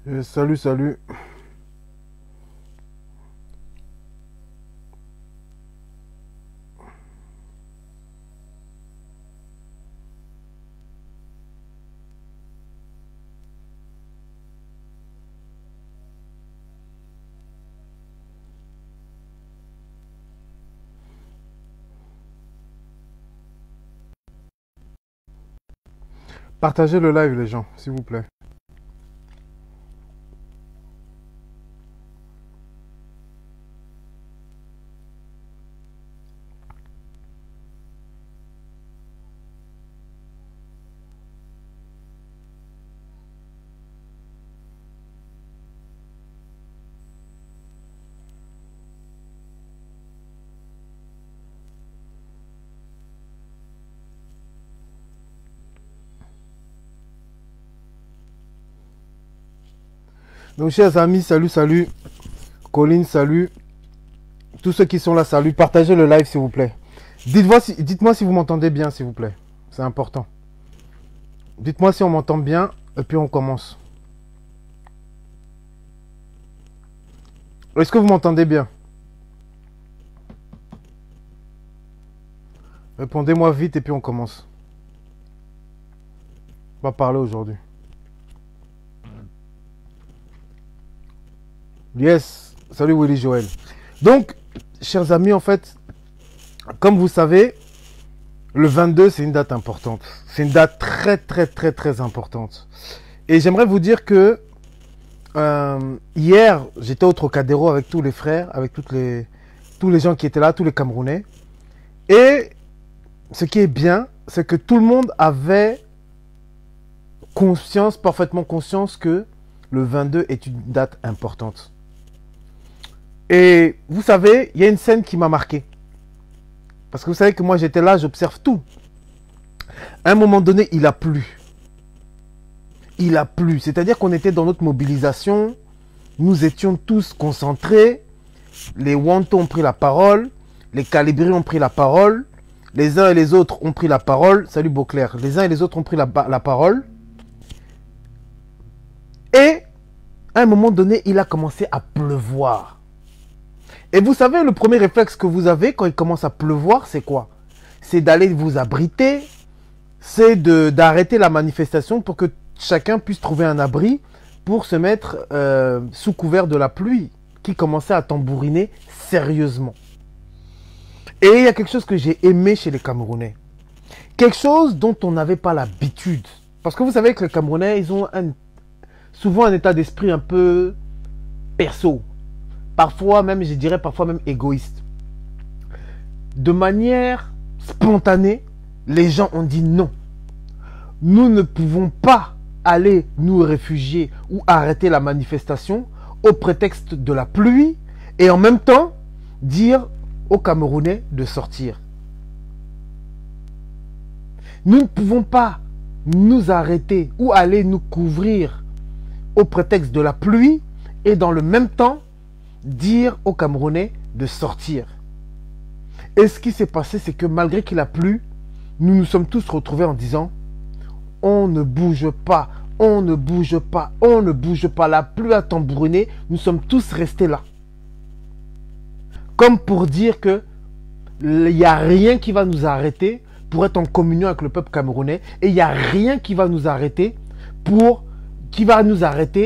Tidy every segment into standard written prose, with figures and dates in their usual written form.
Salut, salut. Partagez le live, les gens, s'il vous plaît. Donc, chers amis, salut, salut. Colline, salut. Tous ceux qui sont là, salut. Partagez le live, s'il vous plaît. Dites-moi si vous m'entendez bien, s'il vous plaît. C'est important. Dites-moi si on m'entend bien, et puis on commence. Est-ce que vous m'entendez bien? Répondez-moi vite, et puis on commence. On va parler aujourd'hui. Yes, salut Willy Joël. Donc, chers amis, en fait, comme vous savez, le 22, c'est une date importante. C'est une date très, très, très, très importante. Et j'aimerais vous dire que hier, j'étais au Trocadéro avec tous les frères, avec tous les gens qui étaient là, tous les Camerounais. Et ce qui est bien, c'est que tout le monde avait conscience, parfaitement conscience que le 22 est une date importante. Et vous savez, il y a une scène qui m'a marqué. Parce que vous savez que moi j'étais là, j'observe tout. À un moment donné, il a plu. Il a plu. C'est-à-dire qu'on était dans notre mobilisation. Nous étions tous concentrés. Les Wanto ont pris la parole. Les Calibri ont pris la parole. Les uns et les autres ont pris la parole. Salut Beauclerc. Les uns et les autres ont pris la parole. Et à un moment donné, il a commencé à pleuvoir. Et vous savez, le premier réflexe que vous avez quand il commence à pleuvoir, c'est quoi? C'est d'aller vous abriter, c'est d'arrêter la manifestation pour que chacun puisse trouver un abri pour se mettre sous couvert de la pluie qui commençait à tambouriner sérieusement. Et il y a quelque chose que j'ai aimé chez les Camerounais. Quelque chose dont on n'avait pas l'habitude. Parce que vous savez que les Camerounais, ils ont souvent un état d'esprit un peu perso. Parfois même, je dirais parfois même égoïste. De manière spontanée, les gens ont dit non. Nous ne pouvons pas aller nous réfugier ou arrêter la manifestation au prétexte de la pluie et en même temps dire aux Camerounais de sortir. Nous ne pouvons pas nous arrêter ou aller nous couvrir au prétexte de la pluie et dans le même temps dire aux Camerounais de sortir. Et ce qui s'est passé, c'est que malgré qu'il a plu, nous nous sommes tous retrouvés en disant on ne bouge pas, on ne bouge pas, on ne bouge pas. La pluie a tambouriné, nous sommes tous restés là. Comme pour dire que il n'y a rien qui va nous arrêter pour être en communion avec le peuple camerounais et il n'y a rien qui va nous arrêter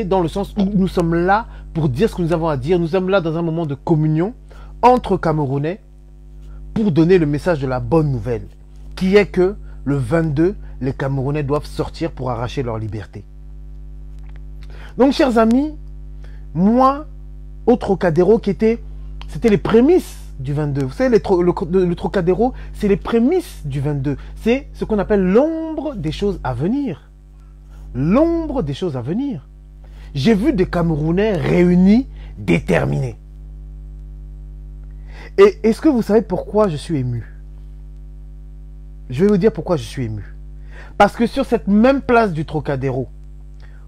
dans le sens où nous sommes là pour dire ce que nous avons à dire. Nous sommes là dans un moment de communion entre Camerounais pour donner le message de la bonne nouvelle, qui est que le 22, les Camerounais doivent sortir pour arracher leur liberté. Donc, chers amis, moi, au Trocadéro, c'était les prémices du 22. Vous savez, le Trocadéro, c'est les prémices du 22. C'est ce qu'on appelle l'ombre des choses à venir. L'ombre des choses à venir. J'ai vu des Camerounais réunis, déterminés. Et est-ce que vous savez pourquoi je suis ému? Je vais vous dire pourquoi je suis ému. Parce que sur cette même place du Trocadéro,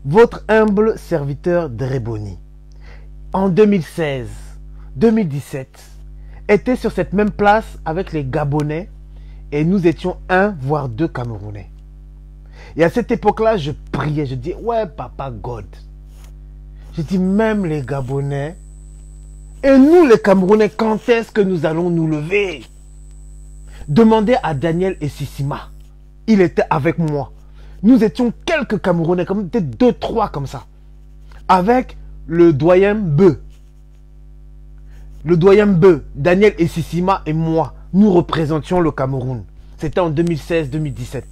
votre humble serviteur Dreboni, en 2016, 2017, était sur cette même place avec les Gabonais et nous étions un voire deux Camerounais. Et à cette époque-là, je priais, je dis, ouais, Papa God, J'ai dit, même les Gabonais, et nous les Camerounais, quand est-ce que nous allons nous lever? Demandez à Daniel et Sissima. Il était avec moi. Nous étions quelques Camerounais, comme peut-être 2, 3 comme ça. Avec le doyen Beu. Le doyen Beu, Daniel et Sissima et moi, nous représentions le Cameroun. C'était en 2016-2017.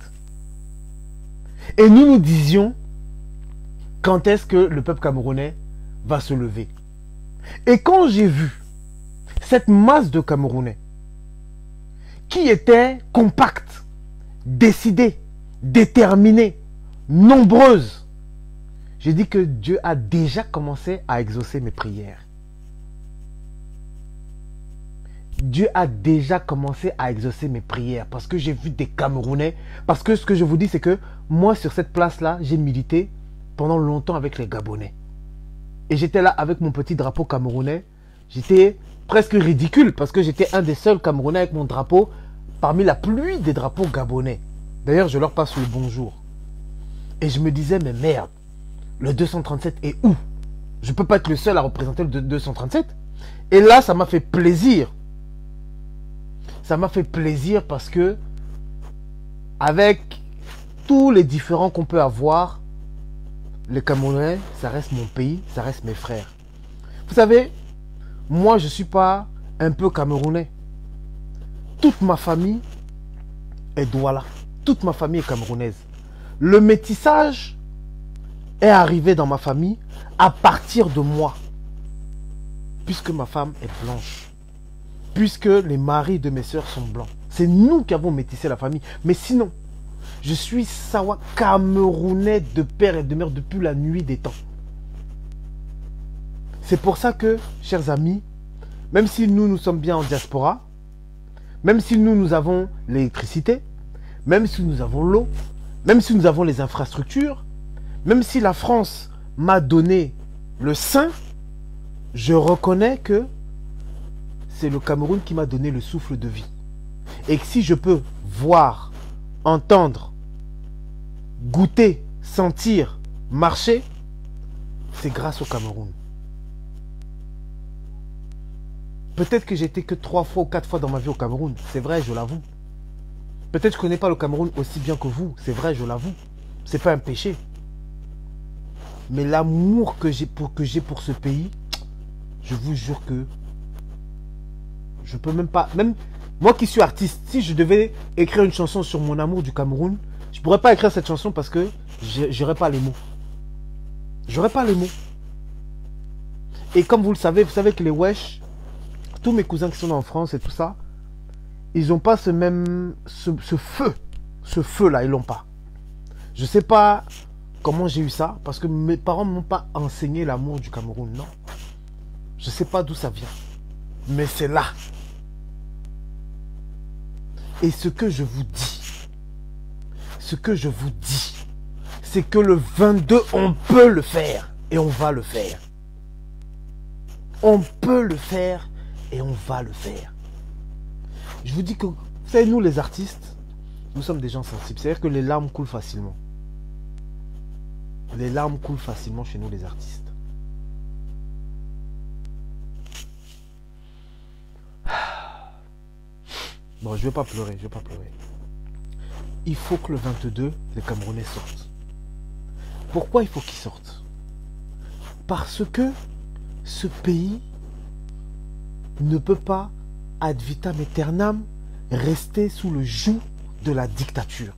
Et nous nous disions, quand est-ce que le peuple camerounais va se lever? Et quand j'ai vu cette masse de Camerounais qui étaient compacts, décidés, déterminés, nombreuses, j'ai dit que Dieu a déjà commencé à exaucer mes prières. Dieu a déjà commencé à exaucer mes prières parce que j'ai vu des Camerounais. Parce que ce que je vous dis, c'est que moi, sur cette place-là, j'ai milité pendant longtemps avec les Gabonais. Et j'étais là avec mon petit drapeau camerounais. J'étais presque ridicule parce que j'étais un des seuls Camerounais avec mon drapeau parmi la pluie des drapeaux gabonais. D'ailleurs, je leur passe le bonjour. Et je me disais, mais merde, le 237 est où? Je ne peux pas être le seul à représenter le 237. Et là, ça m'a fait plaisir. Ça m'a fait plaisir parce que, avec tous les différends qu'on peut avoir, les Camerounais, ça reste mon pays, ça reste mes frères. Vous savez, moi, je ne suis pas un peu Camerounais. Toute ma famille est Douala. Toute ma famille est camerounaise. Le métissage est arrivé dans ma famille à partir de moi. Puisque ma femme est blanche. Puisque les maris de mes soeurs sont blancs. C'est nous qui avons métissé la famille. Mais sinon, je suis Sawa camerounais de père et de mère depuis la nuit des temps. C'est pour ça que, chers amis, même si nous sommes bien en diaspora, même si nous avons l'électricité, même si nous avons l'eau, même si nous avons les infrastructures, même si la France m'a donné le sein, je reconnais que c'est le Cameroun qui m'a donné le souffle de vie. Et que si je peux voir, entendre, goûter, sentir, marcher, c'est grâce au Cameroun. Peut-être que j'étais que 3 fois ou 4 fois dans ma vie au Cameroun. C'est vrai, je l'avoue. Peut-être que je ne connais pas le Cameroun aussi bien que vous. C'est vrai, je l'avoue. C'est pas un péché. Mais l'amour que j'ai pour ce pays, je vous jure que je peux même pas... Même moi qui suis artiste, si je devais écrire une chanson sur mon amour du Cameroun, je ne pourrais pas écrire cette chanson parce que j'aurais pas les mots. J'aurais pas les mots. Et comme vous savez que les Wesh, tous mes cousins qui sont en France et tout ça, ils n'ont pas ce feu. Ce feu-là, ils l'ont pas. Je sais pas comment j'ai eu ça, parce que mes parents ne m'ont pas enseigné l'amour du Cameroun, non. Je sais pas d'où ça vient. Mais c'est là. Et ce que je vous dis, c'est que le 22, on peut le faire. Et on va le faire. On peut le faire. Et on va le faire. Je vous dis que, vous savez, nous les artistes, nous sommes des gens sensibles. C'est-à-dire que les larmes coulent facilement. Les larmes coulent facilement chez nous les artistes. Bon, je ne vais pas pleurer, Il faut que le 22, les Camerounais sortent. Pourquoi il faut qu'ils sortent? Parce que ce pays ne peut pas, ad vitam aeternam, rester sous le joug de la dictature.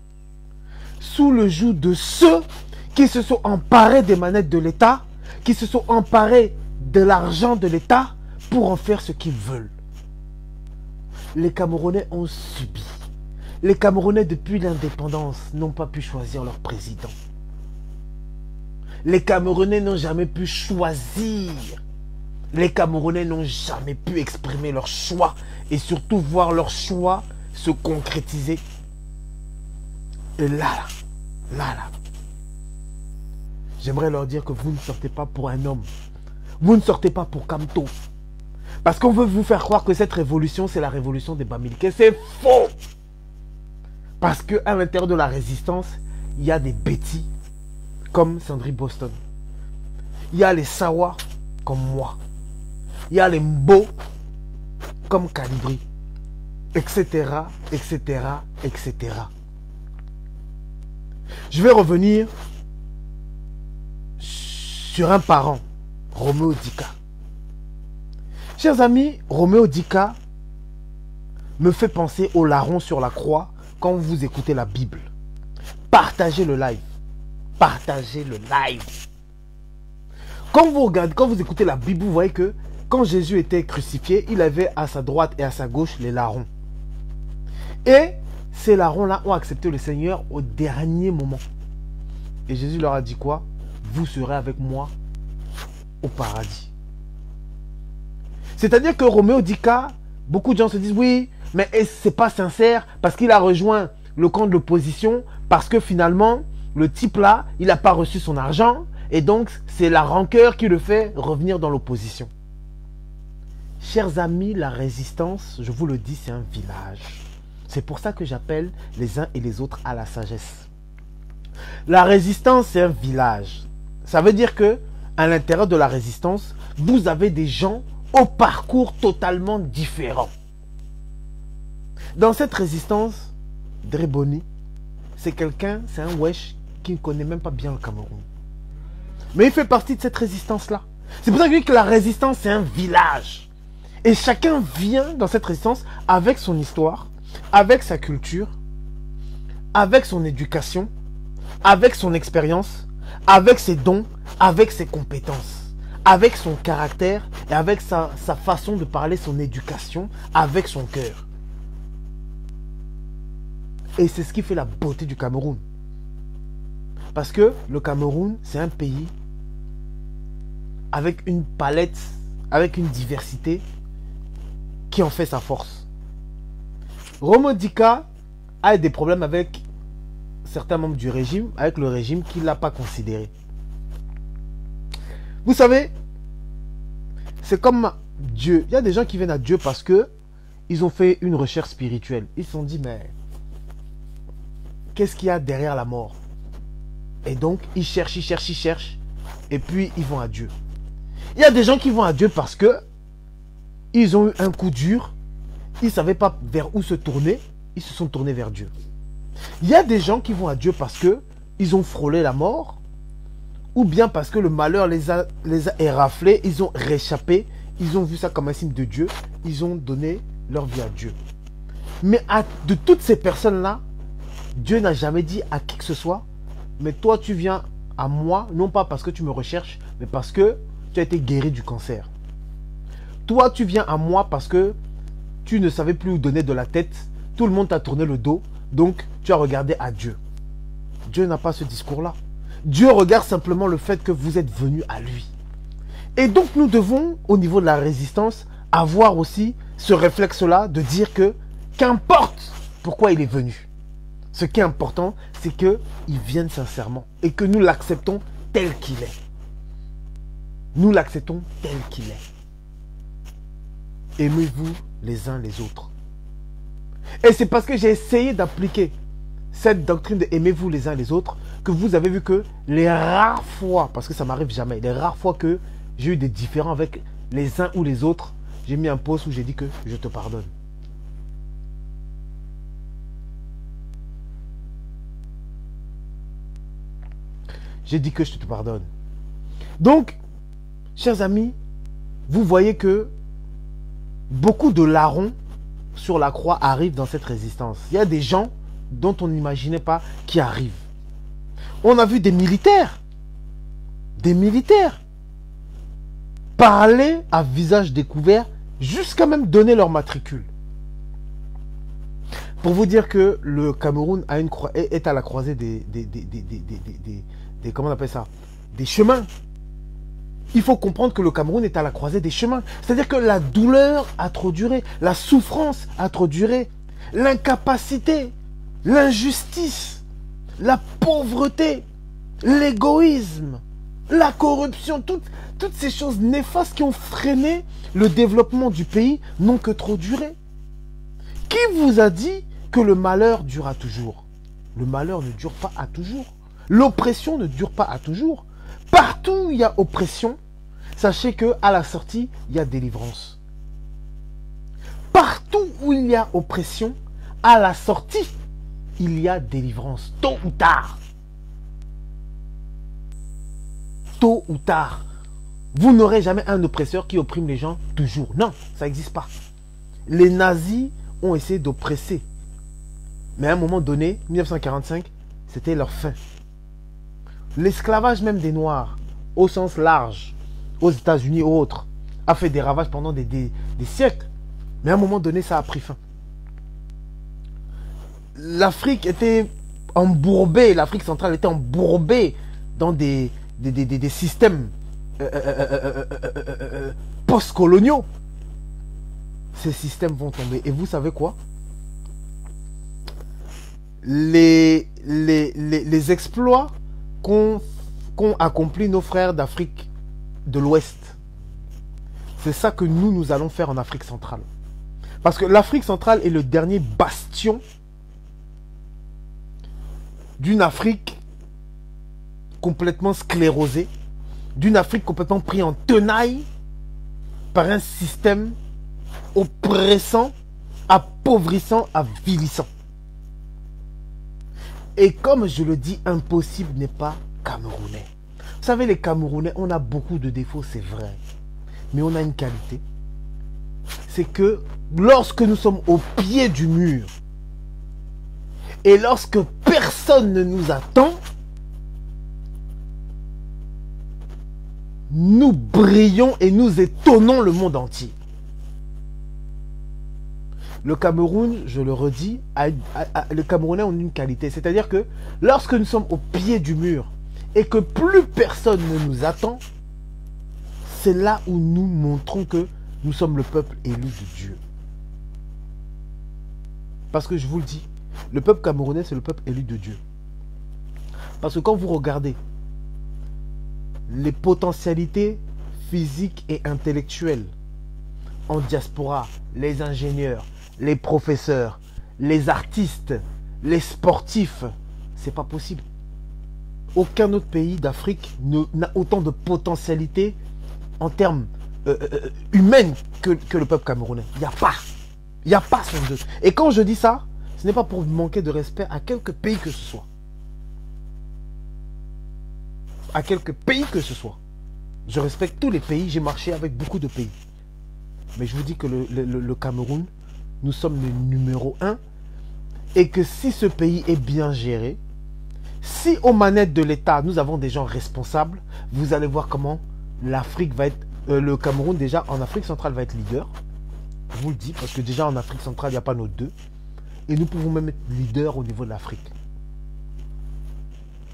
Sous le joug de ceux qui se sont emparés des manettes de l'État, qui se sont emparés de l'argent de l'État pour en faire ce qu'ils veulent. Les Camerounais ont subi. Les Camerounais, depuis l'indépendance, n'ont pas pu choisir leur président. Les Camerounais n'ont jamais pu choisir. Les Camerounais n'ont jamais pu exprimer leur choix et surtout voir leur choix se concrétiser. Et là, j'aimerais leur dire que vous ne sortez pas pour un homme. Vous ne sortez pas pour Kamto. Parce qu'on veut vous faire croire que cette révolution, c'est la révolution des Bamileke. C'est faux. Parce qu'à l'intérieur de la résistance, il y a des bêtis comme Sandrine Boston. Il y a les Sawa comme moi. Il y a les Mbo comme Calibri. Etc. etc. etc. Je vais revenir sur un parent, Roméo Dika. Chers amis, Roméo Dika me fait penser au larron sur la croix quand vous écoutez la Bible. Partagez le live. Partagez le live. Quand vous regardez, quand vous écoutez la Bible, vous voyez que quand Jésus était crucifié, il avait à sa droite et à sa gauche les larrons. Et ces larrons-là ont accepté le Seigneur au dernier moment. Et Jésus leur a dit quoi? Vous serez avec moi au paradis. C'est-à-dire que Roméo Dika, beaucoup de gens se disent oui, mais c'est pas sincère parce qu'il a rejoint le camp de l'opposition, parce que finalement, le type là, il n'a pas reçu son argent et donc c'est la rancœur qui le fait revenir dans l'opposition. Chers amis, la résistance, je vous le dis, c'est un village. C'est pour ça que j'appelle les uns et les autres à la sagesse. La résistance, c'est un village. Ça veut dire que à l'intérieur de la résistance, vous avez des gens au parcours totalement différent. Dans cette résistance, Dreboni, c'est quelqu'un, c'est un wesh qui ne connaît même pas bien le Cameroun. Mais il fait partie de cette résistance-là. C'est pour ça que je dis que la résistance, c'est un village. Et chacun vient dans cette résistance avec son histoire, avec sa culture, avec son éducation, avec son expérience, avec ses dons, avec ses compétences, avec son caractère et avec sa façon de parler, son éducation, avec son cœur. Et c'est ce qui fait la beauté du Cameroun. Parce que le Cameroun, c'est un pays avec une palette, avec une diversité qui en fait sa force. Roméo Dika a des problèmes avec certains membres du régime, avec le régime qui ne l'a pas considéré. Vous savez, c'est comme Dieu. Il y a des gens qui viennent à Dieu parce que ils ont fait une recherche spirituelle. Ils se sont dit, mais qu'est-ce qu'il y a derrière la mort? Et donc, ils cherchent, et puis ils vont à Dieu. Il y a des gens qui vont à Dieu parce que ils ont eu un coup dur, ils ne savaient pas vers où se tourner, ils se sont tournés vers Dieu. Il y a des gens qui vont à Dieu parce que ils ont frôlé la mort, ou bien parce que le malheur les a éraflés, ils ont réchappé, ils ont vu ça comme un signe de Dieu, ils ont donné leur vie à Dieu. Mais de toutes ces personnes-là, Dieu n'a jamais dit à qui que ce soit, mais toi tu viens à moi, non pas parce que tu me recherches, mais parce que tu as été guéri du cancer. Toi tu viens à moi parce que tu ne savais plus où donner de la tête, tout le monde t'a tourné le dos, donc tu as regardé à Dieu. Dieu n'a pas ce discours-là. Dieu regarde simplement le fait que vous êtes venu à lui. Et donc nous devons, au niveau de la résistance, avoir aussi ce réflexe-là de dire que qu'importe pourquoi il est venu. Ce qui est important, c'est qu'il vienne sincèrement et que nous l'acceptons tel qu'il est. Nous l'acceptons tel qu'il est. Aimez-vous les uns les autres. Et c'est parce que j'ai essayé d'appliquer cette doctrine de aimez-vous les uns les autres que vous avez vu que les rares fois, parce que ça m'arrive jamais, les rares fois que j'ai eu des différends avec les uns ou les autres, j'ai mis un post où j'ai dit que je te pardonne. J'ai dit que je te pardonne. Donc, chers amis, vous voyez que beaucoup de larrons sur la croix arrivent dans cette résistance. Il y a des gens dont on n'imaginait pas qui arrivent. On a vu des militaires parler à visage découvert jusqu'à même donner leur matricule. Pour vous dire que le Cameroun est à la croisée des comment on appelle ça? Des chemins. Il faut comprendre que le Cameroun est à la croisée des chemins. C'est-à-dire que la douleur a trop duré, la souffrance a trop duré, l'incapacité, l'injustice, la pauvreté, l'égoïsme, la corruption, toutes ces choses néfastes qui ont freiné le développement du pays n'ont que trop duré. Qui vous a dit que le malheur dure à toujours? Le malheur ne dure pas à toujours. L'oppression ne dure pas à toujours. Partout où il y a oppression, sachez que à la sortie, il y a délivrance. Partout où il y a oppression, à la sortie, il y a délivrance. Tôt ou tard. Tôt ou tard. Vous n'aurez jamais un oppresseur qui opprime les gens toujours. Non, ça n'existe pas. Les nazis ont essayé d'oppresser. Mais à un moment donné, 1945, c'était leur fin. L'esclavage même des Noirs, au sens large, aux États-Unis ou autres, a fait des ravages pendant des siècles. Mais à un moment donné, ça a pris fin. L'Afrique était embourbée, l'Afrique centrale était embourbée dans des systèmes post-coloniaux. Ces systèmes vont tomber. Et vous savez quoi? Les exploits qu'ont accompli nos frères d'Afrique de l'Ouest, c'est ça que nous allons faire en Afrique centrale. Parce que l'Afrique centrale est le dernier bastion d'une Afrique complètement sclérosée, d'une Afrique complètement prise en tenaille par un système oppressant, appauvrissant, avilissant. Et comme je le dis, impossible n'est pas camerounais. Vous savez, les Camerounais, on a beaucoup de défauts, c'est vrai. Mais on a une qualité. C'est que lorsque nous sommes au pied du mur, et lorsque personne ne nous attend, nous brillons et nous étonnons le monde entier. Le Cameroun, je le redis, les Camerounais ont une qualité. C'est-à-dire que lorsque nous sommes au pied du mur et que plus personne ne nous attend, c'est là où nous montrons que nous sommes le peuple élu de Dieu. Parce que je vous le dis, le peuple camerounais, c'est le peuple élu de Dieu. Parce que quand vous regardez les potentialités physiques et intellectuelles en diaspora, les ingénieurs, les professeurs, les artistes, les sportifs, c'est pas possible. Aucun autre pays d'Afrique n'a autant de potentialité en termes humaines que le peuple camerounais. Il n'y a pas. Il n'y a pas son deux. Et quand je dis ça, ce n'est pas pour manquer de respect à quelque pays que ce soit. À quelque pays que ce soit. Je respecte tous les pays, j'ai marché avec beaucoup de pays. Mais je vous dis que le Cameroun, nous sommes le numéro 1 et que si ce pays est bien géré, si aux manettes de l'État, nous avons des gens responsables, vous allez voir comment l'Afrique va être, le Cameroun déjà en Afrique centrale va être leader. Je vous le dis parce que déjà en Afrique centrale, il n'y a pas nos deux. Et nous pouvons même être leader au niveau de l'Afrique.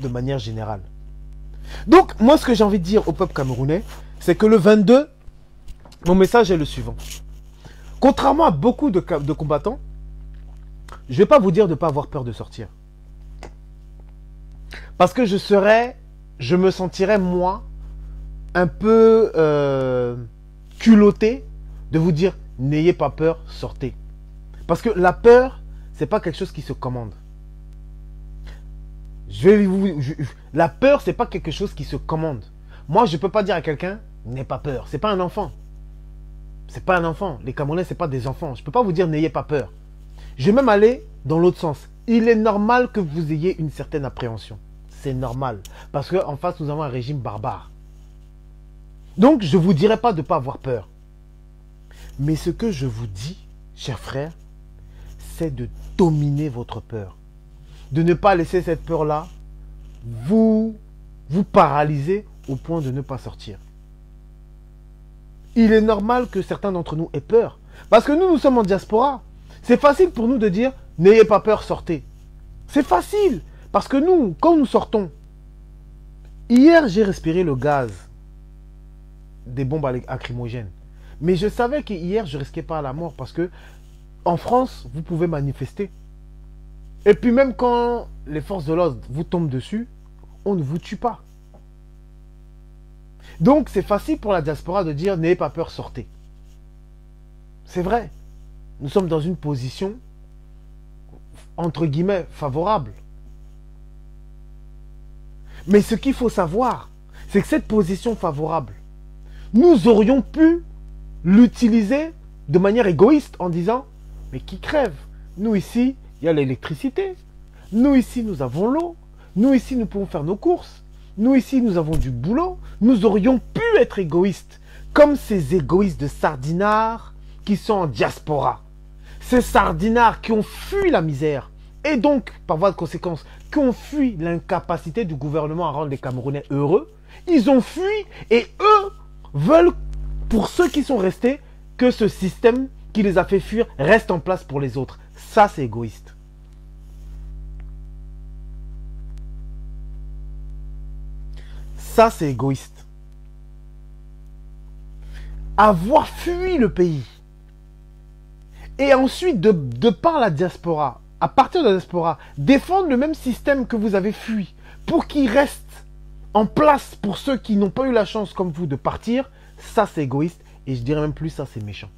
De manière générale. Donc, moi, ce que j'ai envie de dire au peuple camerounais, c'est que le 22, mon message est le suivant. Contrairement à beaucoup de combattants, je ne vais pas vous dire de ne pas avoir peur de sortir. Parce que je me sentirais, moi, un peu culotté de vous dire, n'ayez pas peur, sortez. Parce que la peur, ce n'est pas quelque chose qui se commande. La peur, c'est pas quelque chose qui se commande. Moi, je peux pas dire à quelqu'un, n'aie pas peur. C'est pas un enfant. C'est pas un enfant. Les Camerounais, c'est pas des enfants. Je peux pas vous dire, n'ayez pas peur. Je vais même aller dans l'autre sens. Il est normal que vous ayez une certaine appréhension. C'est normal. Parce qu'en face, nous avons un régime barbare. Donc, je vous dirai pas de pas avoir peur. Mais ce que je vous dis, chers frères, c'est de dominer votre peur. De ne pas laisser cette peur-là vous paralyser au point de ne pas sortir. Il est normal que certains d'entre nous aient peur. Parce que nous sommes en diaspora. C'est facile pour nous de dire, n'ayez pas peur, sortez. C'est facile. Parce que nous, quand nous sortons, hier j'ai respiré le gaz des bombes lacrymogènes. Mais je savais qu'hier je ne risquais pas la mort parce que en France, vous pouvez manifester. Et puis même quand les forces de l'ordre vous tombent dessus, on ne vous tue pas. Donc c'est facile pour la diaspora de dire n'ayez pas peur, sortez. C'est vrai. Nous sommes dans une position entre guillemets favorable. Mais ce qu'il faut savoir, c'est que cette position favorable, nous aurions pu l'utiliser de manière égoïste en disant, mais qui crève? Nous ici, il y a l'électricité. Nous ici, nous avons l'eau. Nous ici, nous pouvons faire nos courses. Nous ici, nous avons du boulot. Nous aurions pu être égoïstes, comme ces égoïstes de sardinards qui sont en diaspora. Ces sardinards qui ont fui la misère et donc, par voie de conséquence, qui ont fui l'incapacité du gouvernement à rendre les Camerounais heureux. Ils ont fui et eux veulent, pour ceux qui sont restés, que ce système qui les a fait fuir reste en place pour les autres. Ça, c'est égoïste. Ça, c'est égoïste. Avoir fui le pays et ensuite, de par la diaspora, à partir de la diaspora, défendre le même système que vous avez fui pour qu'il reste en place pour ceux qui n'ont pas eu la chance comme vous de partir, ça c'est égoïste et je dirais même plus ça c'est méchant.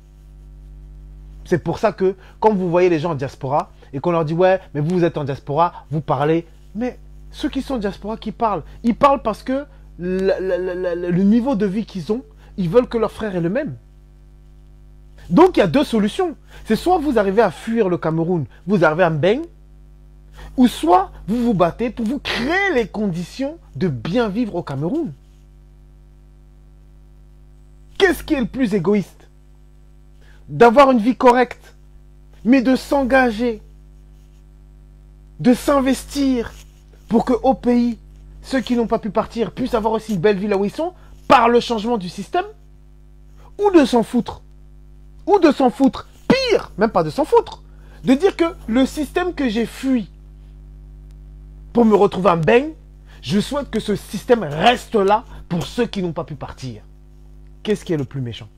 C'est pour ça que quand vous voyez les gens en diaspora et qu'on leur dit ouais mais vous êtes en diaspora, vous parlez, mais ceux qui sont en diaspora qui parlent, ils parlent parce que le niveau de vie qu'ils ont, ils veulent que leur frère ait le même. Donc il y a deux solutions. C'est soit vous arrivez à fuir le Cameroun, vous arrivez à Mbeng, ou soit vous vous battez pour vous créer les conditions de bien vivre au Cameroun. Qu'est-ce qui est le plus égoïste? D'avoir une vie correcte, mais de s'engager, de s'investir pour que au pays, ceux qui n'ont pas pu partir puissent avoir aussi une belle vie là où ils sont, par le changement du système, ou de s'en foutre. Ou de s'en foutre, pire, même pas de s'en foutre, de dire que le système que j'ai fui pour me retrouver en Mbeng, je souhaite que ce système reste là pour ceux qui n'ont pas pu partir. Qu'est-ce qui est le plus méchant?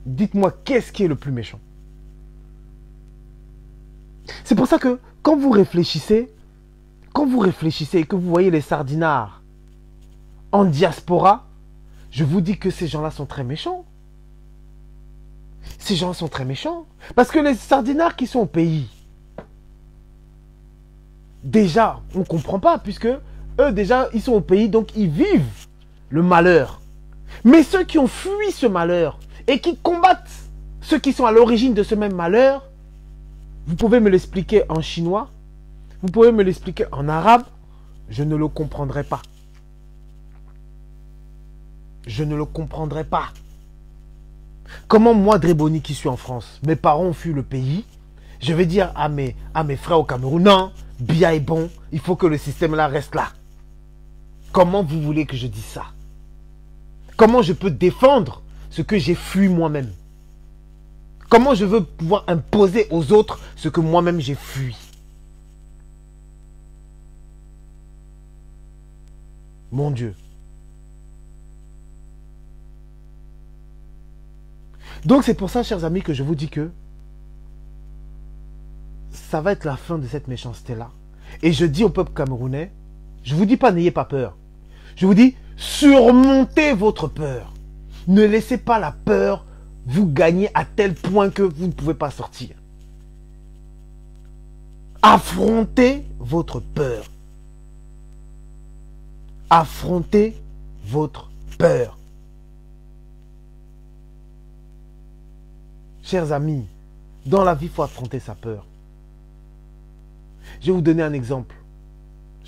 Dites-moi, qu'est-ce qui est le plus méchant? C'est pour ça que quand vous réfléchissez et que vous voyez les sardinards en diaspora, je vous dis que ces gens-là sont très méchants. Ces gens sont très méchants. Parce que les sardinards qui sont au pays, déjà, on ne comprend pas, puisque eux, déjà, ils sont au pays, donc ils vivent le malheur. Mais ceux qui ont fui ce malheur et qui combattent ceux qui sont à l'origine de ce même malheur, vous pouvez me l'expliquer en chinois, vous pouvez me l'expliquer en arabe, je ne le comprendrai pas. Je ne le comprendrai pas. Comment moi, Dreboni, qui suis en France, mes parents ont fui le pays, je vais dire à mes frères au Cameroun, non, Biya est bon, il faut que le système là reste là. Comment vous voulez que je dise ça? Comment je peux défendre ce que j'ai fui moi-même? Comment je veux pouvoir imposer aux autres ce que moi-même j'ai fui? Mon Dieu. Donc c'est pour ça, chers amis, que je vous dis que ça va être la fin de cette méchanceté-là. Et je dis au peuple camerounais, je ne vous dis pas n'ayez pas peur. Je vous dis, surmontez votre peur. Ne laissez pas la peur vous gagner à tel point que vous ne pouvez pas sortir. Affrontez votre peur. Affrontez votre peur. Chers amis, dans la vie, il faut affronter sa peur. Je vais vous donner un exemple.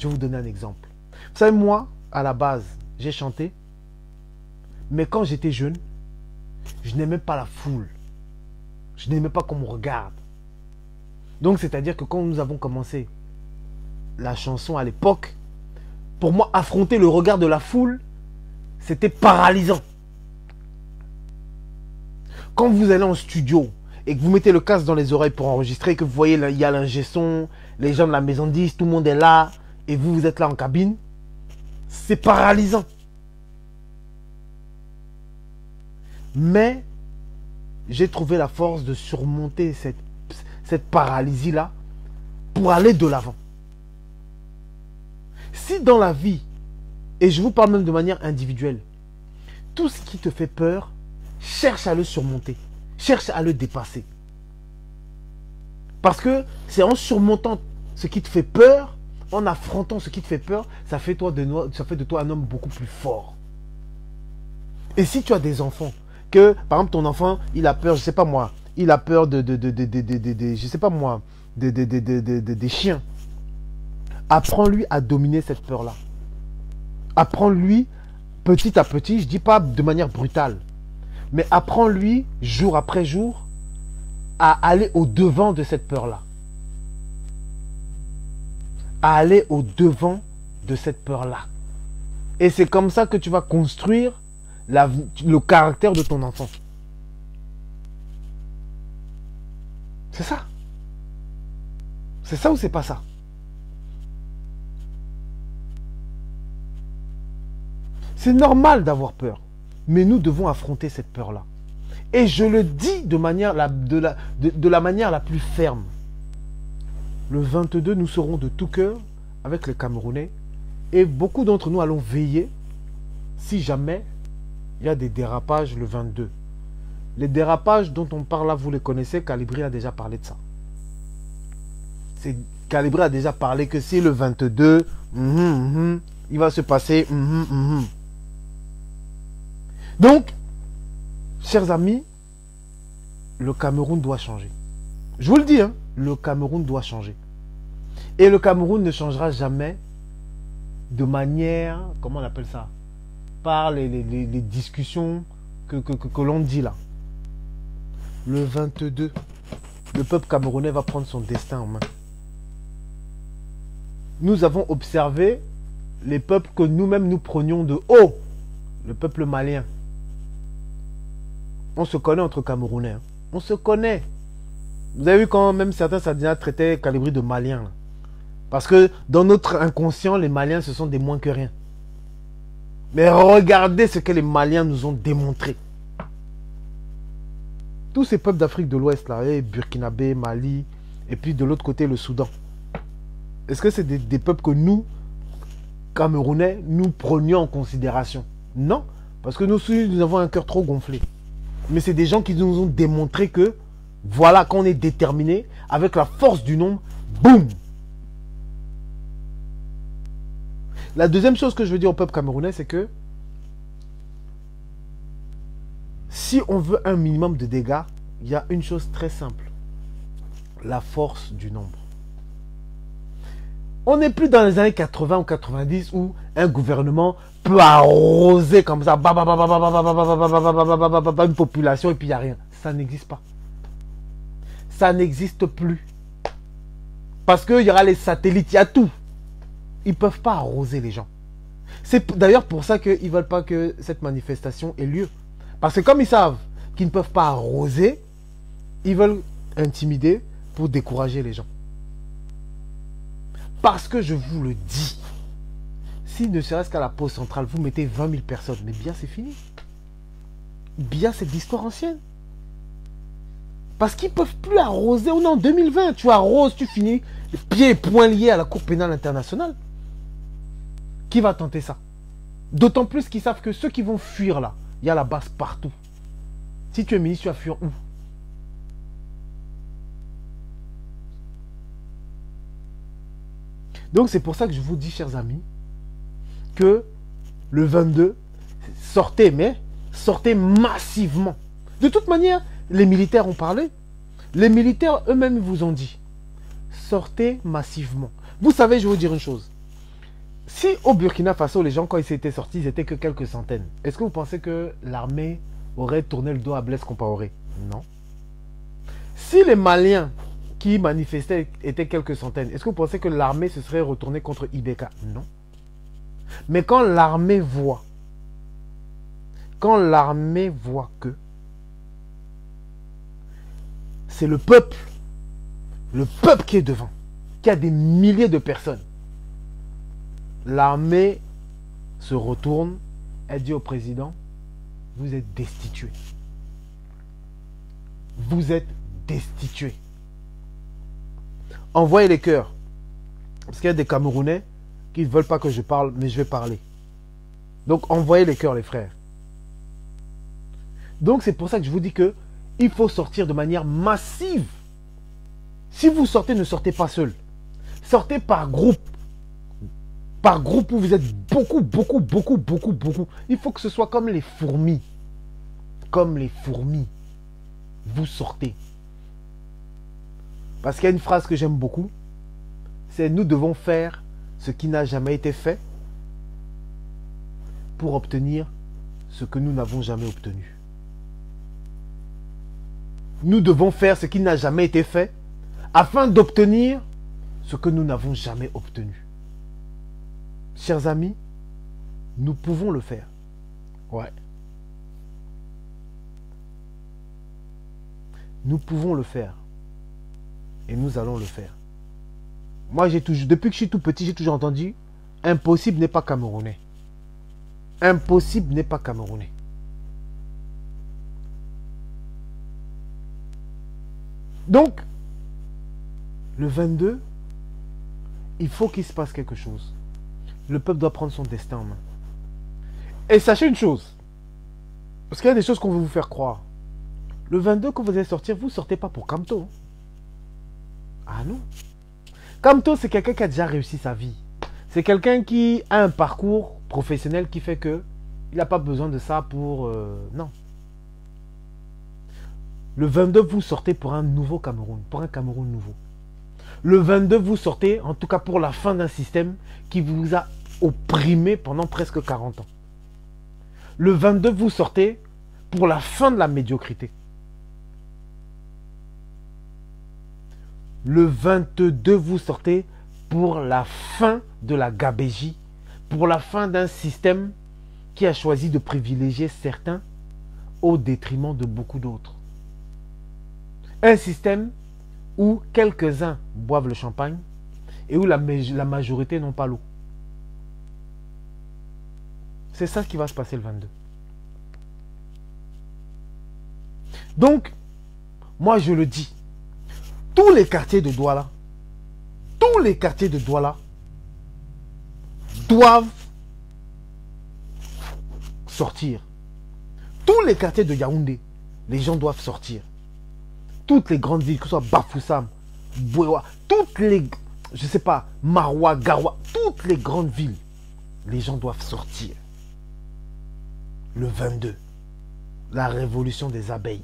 Vous savez, moi, à la base, j'ai chanté. Mais quand j'étais jeune, je n'aimais pas la foule. Je n'aimais pas qu'on me regarde. Donc, c'est-à-dire que quand nous avons commencé la chanson à l'époque, pour moi, affronter le regard de la foule, c'était paralysant. Quand vous allez en studio et que vous mettez le casque dans les oreilles pour enregistrer, que vous voyez, il y a l'ingé son, les gens de la maison disent, tout le monde est là, et vous, vous êtes là en cabine, c'est paralysant. Mais j'ai trouvé la force de surmonter cette paralysie-là pour aller de l'avant. Si dans la vie, et je vous parle même de manière individuelle, tout ce qui te fait peur, cherche à le surmonter, cherche à le dépasser. Parce que c'est en surmontant ce qui te fait peur En affrontant ce qui te fait peur, ça fait de toi un homme beaucoup plus fort. Et si tu as des enfants, que par exemple ton enfant, il a peur, je sais pas moi, il a peur je sais pas moi, des chiens. Apprends-lui à dominer cette peur-là. Apprends-lui petit à petit, je dis pas de manière brutale, mais apprends-lui jour après jour à aller au-devant de cette peur-là. À aller au-devant de cette peur-là. Et c'est comme ça que tu vas construire le caractère de ton enfant. C'est ça. C'est ça ou c'est pas ça? C'est normal d'avoir peur. Mais nous devons affronter cette peur-là. Et je le dis de la manière la plus ferme. Le 22, nous serons de tout cœur avec les Camerounais. Et beaucoup d'entre nous allons veiller si jamais il y a des dérapages le 22. Les dérapages dont on parle là, vous les connaissez. Calibri a déjà parlé de ça. Calibri a déjà parlé que si le 22, il va se passer... Donc, chers amis, le Cameroun doit changer. Je vous le dis, hein, le Cameroun doit changer. Et le Cameroun ne changera jamais de manière, comment on appelle ça, par les discussions que l'on dit là. Le 22, le peuple camerounais va prendre son destin en main. Nous avons observé les peuples que nous-mêmes nous prenions de haut. Le peuple malien. On se connaît entre Camerounais. Hein. On se connaît. Vous avez vu quand même certains Sardiniens traitaient Calibri de Maliens. Là. Parce que dans notre inconscient, les Maliens, ce sont des moins que rien. Mais regardez ce que les Maliens nous ont démontré. Tous ces peuples d'Afrique de l'Ouest, là, Burkinabé, Mali, et puis de l'autre côté, le Soudan. Est-ce que c'est des peuples que nous, Camerounais, nous prenions en considération? Non, parce que nous avons un cœur trop gonflé. Mais c'est des gens qui nous ont démontré que, voilà, qu'on est déterminé, avec la force du nombre, boum! La deuxième chose que je veux dire au peuple camerounais, c'est que si on veut un minimum de dégâts, il y a une chose très simple. La force du nombre. On n'est plus dans les années 80 ou 90 où un gouvernement peut arroser comme ça une population et puis il n'y a rien. Ça n'existe pas. Ça n'existe plus. Parce qu'il y aura les satellites, il y a tout. Ils ne peuvent pas arroser les gens. C'est d'ailleurs pour ça qu'ils ne veulent pas que cette manifestation ait lieu. Parce que comme ils savent qu'ils ne peuvent pas arroser, ils veulent intimider pour décourager les gens. Parce que je vous le dis, si ne serait-ce qu'à la pause centrale, vous mettez 20 000 personnes, mais bien c'est fini. Bien c'est de l'histoire ancienne. Parce qu'ils ne peuvent plus arroser. On est en 2020, tu arroses, tu finis pieds et poings liés à la Cour pénale internationale. Qui va tenter ça? D'autant plus qu'ils savent que ceux qui vont fuir là, il y a la base partout. Si tu es ministre, tu vas fuir où? Donc c'est pour ça que je vous dis, chers amis, que le 22, sortez, mais sortez massivement. De toute manière, les militaires ont parlé. Les militaires eux-mêmes vous ont dit, sortez massivement. Vous savez, je vais vous dire une chose. Si au Burkina Faso, les gens, quand ils étaient sortis, ils étaient que quelques centaines, est-ce que vous pensez que l'armée aurait tourné le dos à Blaise Compaoré? Non. Si les Maliens qui manifestaient étaient quelques centaines, est-ce que vous pensez que l'armée se serait retournée contre Ibeka? Non. Mais quand l'armée voit que c'est le peuple qui est devant, qui a des milliers de personnes, l'armée se retourne, elle dit au président, vous êtes destitué. Vous êtes destitué. Envoyez les cœurs. Parce qu'il y a des Camerounais qui ne veulent pas que je parle, mais je vais parler. Donc envoyez les cœurs, les frères. Donc c'est pour ça que je vous dis que il faut sortir de manière massive. Si vous sortez, ne sortez pas seul. Sortez par groupe. Par groupe où vous êtes beaucoup, beaucoup, beaucoup, beaucoup, beaucoup. Il faut que ce soit comme les fourmis. Comme les fourmis. Vous sortez. Parce qu'il y a une phrase que j'aime beaucoup. C'est nous devons faire ce qui n'a jamais été fait pour obtenir ce que nous n'avons jamais obtenu. Nous devons faire ce qui n'a jamais été fait afin d'obtenir ce que nous n'avons jamais obtenu. Chers amis, nous pouvons le faire. Ouais. Nous pouvons le faire. Et nous allons le faire. Moi, depuis que je suis tout petit, j'ai toujours entendu impossible n'est pas camerounais. Impossible n'est pas camerounais. Donc, le 22, il faut qu'il se passe quelque chose. Le peuple doit prendre son destin en main. Et sachez une chose, parce qu'il y a des choses qu'on veut vous faire croire. Le 22, quand vous allez sortir, vous ne sortez pas pour Kamto. Ah non. Kamto, c'est quelqu'un qui a déjà réussi sa vie. C'est quelqu'un qui a un parcours professionnel qui fait que il n'a pas besoin de ça pour... non. Le 22, vous sortez pour un nouveau Cameroun, pour un Cameroun nouveau. Le 22, vous sortez, en tout cas pour la fin d'un système qui vous a opprimé pendant presque 40 ans. Le 22, vous sortez pour la fin de la médiocrité. Le 22, vous sortez pour la fin de la gabégie, pour la fin d'un système qui a choisi de privilégier certains au détriment de beaucoup d'autres. Un système où quelques-uns boivent le champagne et où la majorité n'ont pas l'eau. C'est ça qui va se passer le 22. Donc, moi je le dis, tous les quartiers de Douala doivent sortir. Tous les quartiers de Yaoundé, les gens doivent sortir. Toutes les grandes villes, que ce soit Bafoussam, Bouéwa, toutes les, je sais pas, Maroua, Garoua, toutes les grandes villes, les gens doivent sortir. Le 22, la révolution des abeilles.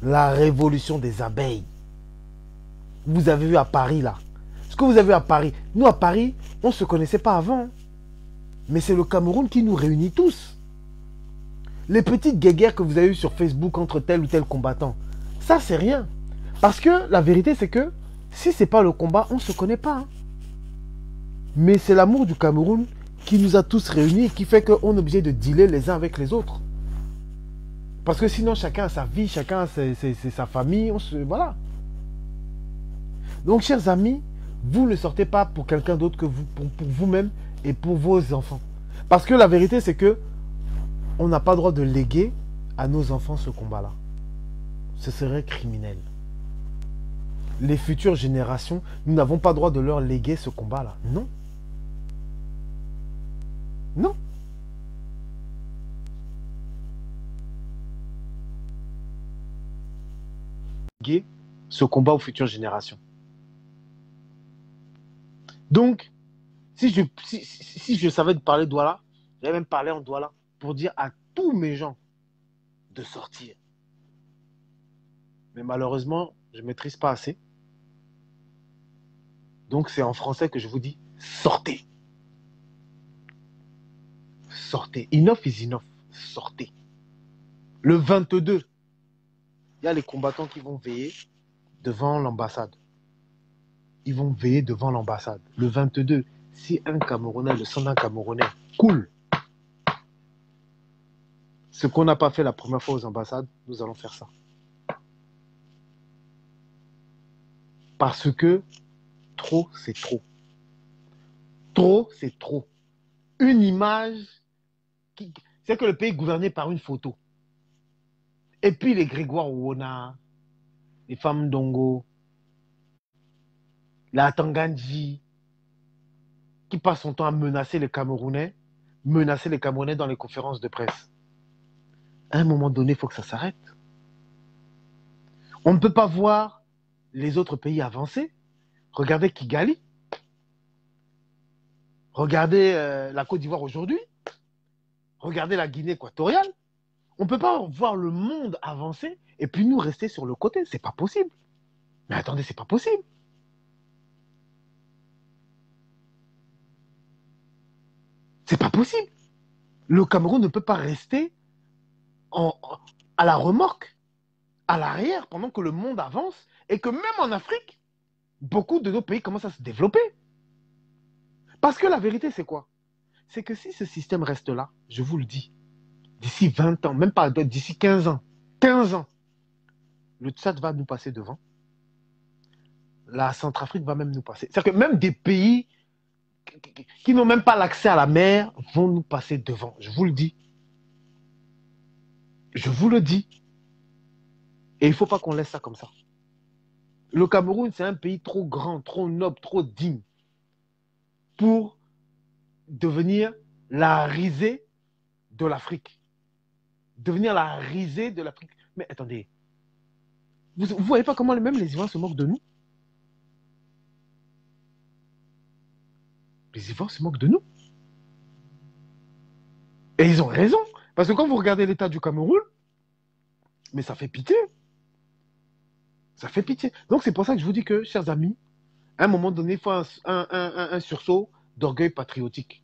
La révolution des abeilles. Vous avez vu à Paris là. Ce que vous avez vu à Paris. Nous à Paris, on ne se connaissait pas avant. Mais c'est le Cameroun qui nous réunit tous. Les petites guéguerres que vous avez eues sur Facebook entre tel ou tel combattant. Ça c'est rien. Parce que la vérité c'est que si ce n'est pas le combat, on ne se connaît pas. Hein. Mais c'est l'amour du Cameroun qui nous a tous réunis et qui fait qu'on est obligé de dealer les uns avec les autres. Parce que sinon, chacun a sa vie, chacun a sa famille, voilà. Donc, chers amis, vous ne sortez pas pour quelqu'un d'autre que vous, pour vous-même et pour vos enfants. Parce que la vérité, c'est que on n'a pas le droit de léguer à nos enfants ce combat-là. Ce serait criminel. Les futures générations, nous n'avons pas le droit de leur léguer ce combat-là. Non. Non. Ce combat aux futures générations. Donc, si je savais de parler Douala, j'allais même parler en Douala pour dire à tous mes gens de sortir. Mais malheureusement, je ne maîtrise pas assez. Donc, c'est en français que je vous dis sortez. Sortez. Enough is enough. Sortez. Le 22, il y a les combattants qui vont veiller devant l'ambassade. Ils vont veiller devant l'ambassade. Le 22, si un Camerounais, le sang d'un Camerounais coule, ce qu'on n'a pas fait la première fois aux ambassades, nous allons faire ça. Parce que trop, c'est trop. Trop, c'est trop. Une image, c'est que le pays est gouverné par une photo. Et puis les Grégoire Ouona, les femmes Dongo, la Tangandji, qui passe son temps à menacer les Camerounais dans les conférences de presse. À un moment donné, il faut que ça s'arrête. On ne peut pas voir les autres pays avancer. Regardez Kigali. Regardez la Côte d'Ivoire aujourd'hui. Regardez la Guinée équatoriale. On ne peut pas voir le monde avancer et puis nous rester sur le côté. C'est pas possible. Mais attendez, c'est pas possible. C'est pas possible. Le Cameroun ne peut pas rester à la remorque, à l'arrière, pendant que le monde avance et que même en Afrique, beaucoup de nos pays commencent à se développer. Parce que la vérité, c'est quoi? C'est que si ce système reste là, je vous le dis, d'ici 20 ans, même pas d'ici 15 ans, le Tchad va nous passer devant. La Centrafrique va même nous passer. C'est-à-dire que même des pays qui n'ont même pas l'accès à la mer vont nous passer devant. Je vous le dis. Je vous le dis. Et il ne faut pas qu'on laisse ça comme ça. Le Cameroun, c'est un pays trop grand, trop noble, trop digne pour devenir la risée de l'Afrique. Devenir la risée de l'Afrique. Mais attendez, vous ne voyez pas comment même les Ivoiriens se moquent de nous? Les Ivoiriens se moquent de nous. Et ils ont raison. Parce que quand vous regardez l'état du Cameroun, mais ça fait pitié. Ça fait pitié. Donc c'est pour ça que je vous dis que, chers amis, à un moment donné, il faut un sursaut d'orgueil patriotique.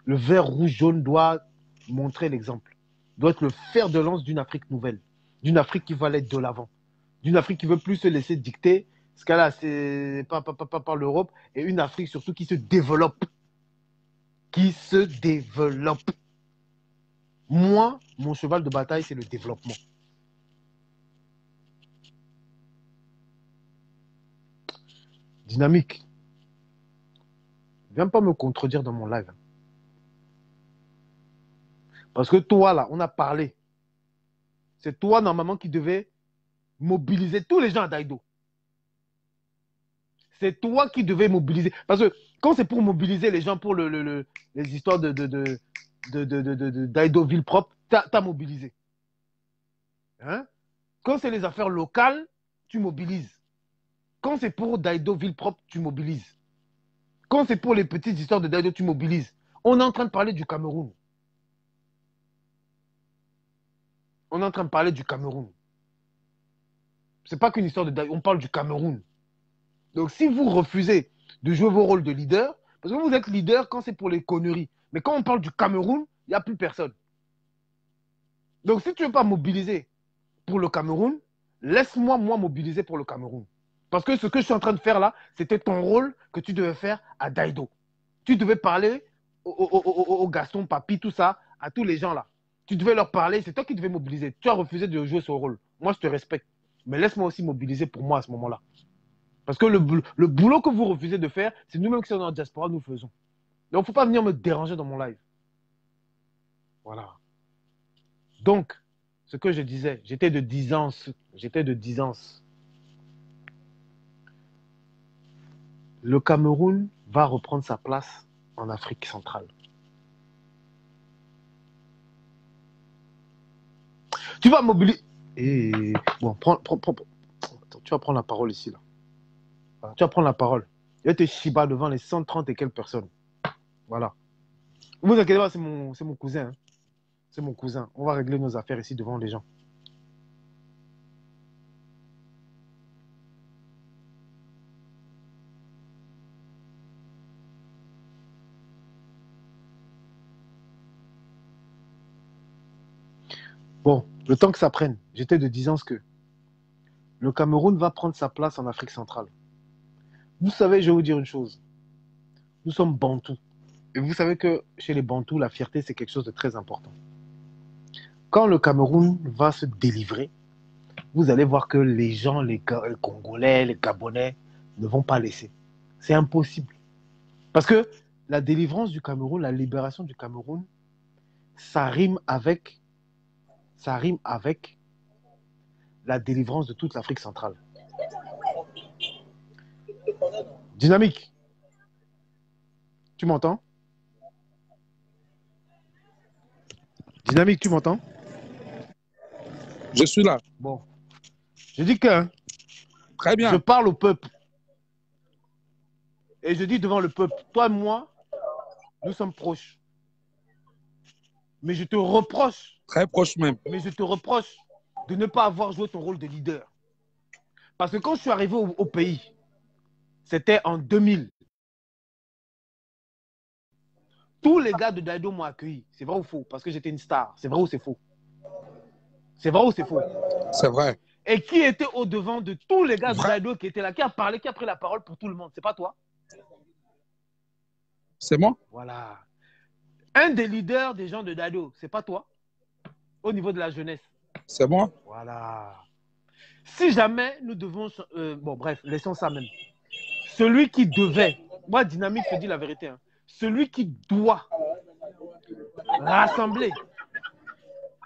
Le vert, rouge, jaune doit montrer l'exemple. Doit être le fer de lance d'une Afrique nouvelle. D'une Afrique qui va aller de l'avant. D'une Afrique qui ne veut plus se laisser dicter. Ce cas-là, c'est par l'Europe. Et une Afrique surtout qui se développe. Qui se développe. Moi, mon cheval de bataille, c'est le développement. Dynamique. Viens pas me contredire dans mon live. Parce que toi, là, on a parlé. C'est toi, normalement, qui devais mobiliser tous les gens à Daïdo. C'est toi qui devais mobiliser. Parce que quand c'est pour mobiliser les gens pour les histoires d'Aïdo ville propre, t'as mobilisé. Hein? Quand c'est les affaires locales, tu mobilises. Quand c'est pour Daïdo ville propre, tu mobilises. Quand c'est pour les petites histoires de Daïdo, tu mobilises. On est en train de parler du Cameroun. On est en train de parler du Cameroun. C'est pas qu'une histoire de Daïdo, on parle du Cameroun. Donc si vous refusez de jouer vos rôles de leader, parce que vous êtes leader quand c'est pour les conneries. Mais quand on parle du Cameroun, il n'y a plus personne. Donc si tu ne veux pas mobiliser pour le Cameroun, laisse-moi, moi, mobiliser pour le Cameroun. Parce que ce que je suis en train de faire là, c'était ton rôle que tu devais faire à Daïdo. Tu devais parler au Gaston, Papi, tout ça, à tous les gens là. Tu devais leur parler, c'est toi qui devais mobiliser. Tu as refusé de jouer ce rôle. Moi, je te respecte. Mais laisse-moi aussi mobiliser pour moi à ce moment-là. Parce que le boulot que vous refusez de faire, c'est nous-mêmes qui sommes dans la diaspora, nous faisons. Donc, il ne faut pas venir me déranger dans mon live. Voilà. Donc, ce que je disais, j'étais de 10 ans. Le Cameroun va reprendre sa place en Afrique centrale. Tu vas mobiliser. Et bon, tu vas prendre la parole ici. Là. Voilà, tu vas prendre la parole. Il va te chiba devant les 130 et quelques personnes. Voilà. Ne vous inquiétez pas, c'est mon cousin. Hein. C'est mon cousin. On va régler nos affaires ici devant les gens. Bon, le temps que ça prenne, j'étais de 10 ans que le Cameroun va prendre sa place en Afrique centrale. Vous savez, je vais vous dire une chose. Nous sommes bantous. Et vous savez que chez les bantous, la fierté, c'est quelque chose de très important. Quand le Cameroun va se délivrer, vous allez voir que les gens, les Congolais, les Gabonais, ne vont pas laisser. C'est impossible. Parce que la délivrance du Cameroun, la libération du Cameroun, ça rime avec la délivrance de toute l'Afrique centrale. Dynamique. Tu m'entends? Dynamique, tu m'entends? Je suis là. Bon. Je dis que Très bien. je parle au peuple. Et je dis devant le peuple, toi et moi, Nous sommes proches. Mais je te reproche, Très proche même. de ne pas avoir joué ton rôle de leader. Parce que quand je suis arrivé au pays, c'était en 2000. Tous les gars de Daido m'ont accueilli. C'est vrai ou faux? Parce que j'étais une star. C'est vrai ou c'est faux? C'est vrai ou c'est faux? C'est vrai. Et qui était au-devant de tous les gars de Vrai. Daido qui étaient là, qui a parlé, qui a pris la parole pour tout le monde? C'est pas toi? C'est moi. Voilà. Un des leaders des gens de Daido, c'est pas toi? Au niveau de la jeunesse. C'est moi. Voilà. Si jamais nous devons... bon, bref, laissons ça même. Celui qui devait... Moi, Dynamique se dit la vérité. Hein, celui qui doit rassembler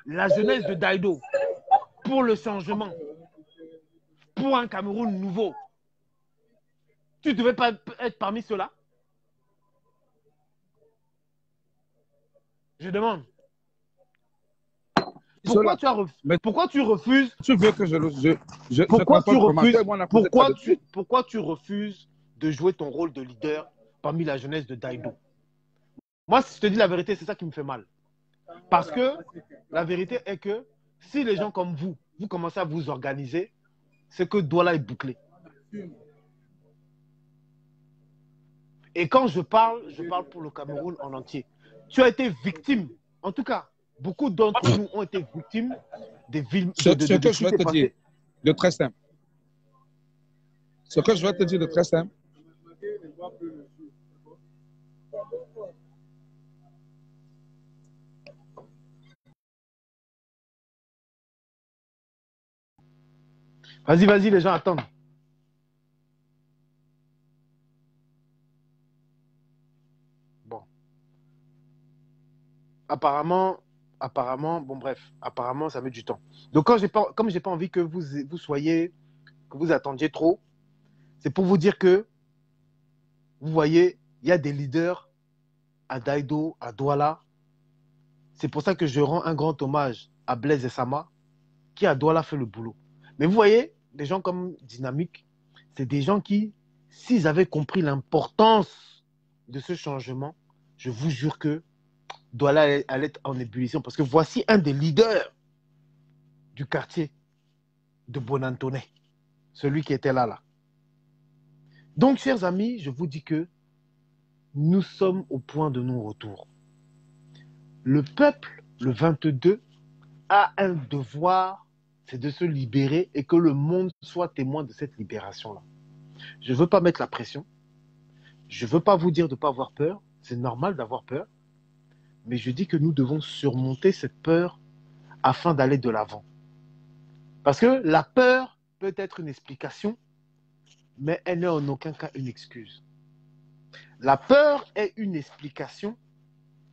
la jeunesse de Daido pour le changement, pour un Cameroun nouveau, tu ne devais pas être parmi ceux-là? Je demande. Pourquoi tu, pourquoi tu refuses? Tu veux que pourquoi tu refuses? Moi, pourquoi tu refuses de jouer ton rôle de leader parmi la jeunesse de Daido? Moi, si je te dis la vérité, c'est ça qui me fait mal. Parce que la vérité est que si les gens comme vous, vous commencez à vous organiser, c'est que Douala est bouclé. Et quand je parle pour le Cameroun en entier. Tu as été victime, en tout cas, beaucoup d'entre nous ont été victimes des villes. Ce que je vais te dire de très simple. Ce que je vais te dire de très simple. Vas-y, vas-y, les gens attendent. Bon. Apparemment, bon bref, apparemment, ça met du temps. Donc, comme j'ai pas envie que vous soyez, que vous attendiez trop, c'est pour vous dire que, vous voyez, il y a des leaders à Daido, à Douala. C'est pour ça que je rends un grand hommage à Blaise Sama, qui à Douala fait le boulot. Mais vous voyez, des gens comme Dynamique, c'est des gens qui, s'ils avaient compris l'importance de ce changement, je vous jure que Douala allait être en ébullition. Parce que voici un des leaders du quartier de Bonantonais, celui qui était là. Donc, chers amis, je vous dis que nous sommes au point de non-retour. Le peuple, le 22, a un devoir, c'est de se libérer et que le monde soit témoin de cette libération-là. Je ne veux pas mettre la pression. Je ne veux pas vous dire de ne pas avoir peur. C'est normal d'avoir peur. Mais je dis que nous devons surmonter cette peur afin d'aller de l'avant. Parce que la peur peut être une explication, mais elle n'est en aucun cas une excuse. La peur est une explication,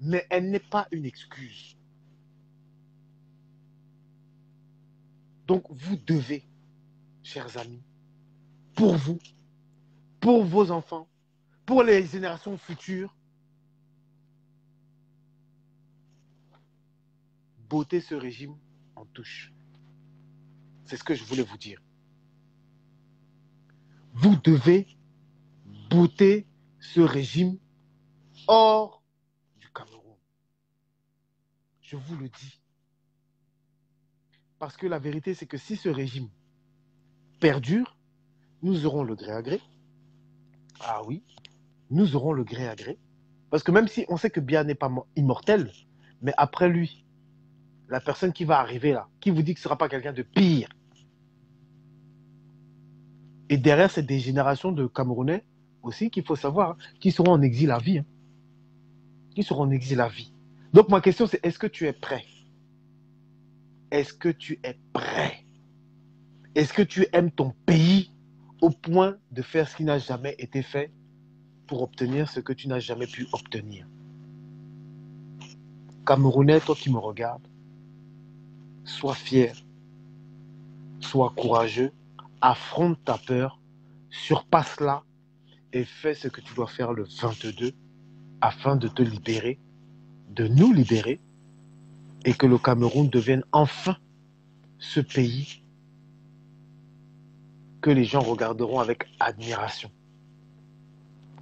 mais elle n'est pas une excuse. Donc, vous devez, chers amis, pour vous, pour vos enfants, pour les générations futures, botter ce régime en touche. C'est ce que je voulais vous dire. Vous devez botter ce régime hors du Cameroun. Je vous le dis. Parce que la vérité, c'est que si ce régime perdure, nous aurons le gré à gré. Ah oui, nous aurons le gré à gré. Parce que même si on sait que Biya n'est pas immortel, mais après lui, la personne qui va arriver là, qui vous dit que ce ne sera pas quelqu'un de pire. Et derrière, c'est des générations de Camerounais aussi qu'il faut savoir, qui seront en exil à vie. Qui seront en exil à vie. Donc ma question, c'est est-ce que tu es prêt? Est-ce que tu es prêt? Est-ce que tu aimes ton pays au point de faire ce qui n'a jamais été fait pour obtenir ce que tu n'as jamais pu obtenir? Camerounais, toi qui me regardes, sois fier, sois courageux, affronte ta peur, surpasse-la et fais ce que tu dois faire le 22 afin de te libérer, de nous libérer et que le Cameroun devienne enfin ce pays que les gens regarderont avec admiration.